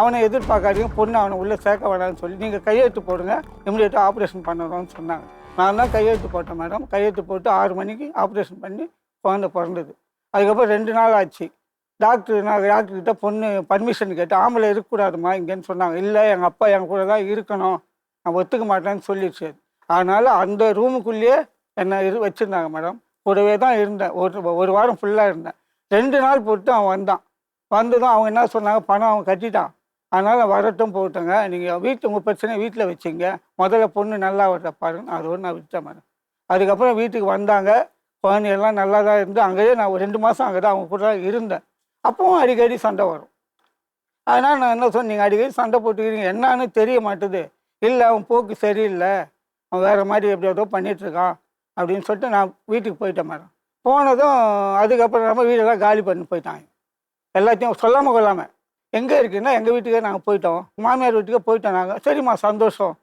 அவனை எதிர்பார்க்காதீங்க, பொண்ணு அவனை உள்ளே சேர்க்க வேணாம்னு சொல்லி நீங்கள் கையெழுத்து போடுங்க, இமிடியேட்டாக ஆப்ரேஷன் பண்ணணும்னு சொன்னாங்க. நான் தான் கையெழுத்து போட்டேன் மேடம். கையெழுத்து போட்டு 6 மணிக்கு ஆப்ரேஷன் பண்ணி குழந்தை பிறந்தது. அதுக்கப்புறம் 2 நாள் ஆச்சு. நான் டாக்டர்கிட்ட பொண்ணு பர்மிஷன் கேட்டேன். ஆம்பளை இருக்கக்கூடாதுமா இங்கேன்னு சொன்னாங்க. இல்லை, எங்கள் அப்பா என் கூட தான் இருக்கணும், நான் ஒத்துக்க மாட்டேன்னு சொல்லிடுச்சு. அதனால் அந்த ரூமுக்குள்ளேயே என்னை வச்சுருந்தாங்க மேடம். கூடவே தான் இருந்தேன். ஒரு வாரம் ஃபுல்லாக இருந்தேன். 2 நாள் போட்டு அவன் வந்தான். வந்ததும் அவங்க என்ன சொன்னாங்க, பணம் அவன் கட்டிட்டான், அதனால் வரட்டும் போட்டுங்க, நீங்கள் உங்கள் பிரச்சனை வீட்டில் வச்சுங்க, முதல்ல பொண்ணு நல்லா வர பாருங்க. அதோடு நான் விட்டேன் மேடம். அதுக்கப்புறம் வீட்டுக்கு வந்தாங்க. குழந்தையெல்லாம் நல்லா தான் இருந்து அங்கேயே நான் ஒரு 2 மாதம் அங்கே தான் அவங்க கூட தான் இருந்தேன். அப்பவும் அடிக்கடி சண்டை வரும். அதனால் நான் என்ன சொன்னேன், நீங்கள் அடிக்கடி சண்டை போட்டுக்கிறீங்க, என்னான்னு தெரிய மாட்டுது. இல்லை, அவன் போக்கு சரியில்லை, அவன் வேறு மாதிரி எப்படியாவதோ பண்ணிகிட்ருக்கான் அப்படின்னு சொல்லிட்டு நான் வீட்டுக்கு போயிட்டேன் மேடம். போனதும் அதுக்கப்புறம் நம்ம வீடெல்லாம் காலி பண்ணி போயிட்டாங்க. எல்லாத்தையும் சொல்லாமல் கொள்ளாமல். எங்கே இருக்குன்னா எங்கள் வீட்டுக்கே நாங்கள் போயிட்டோம், மாமியார் வீட்டுக்கே போயிட்டோம் நாங்கள். சரிம்மா சந்தோஷம்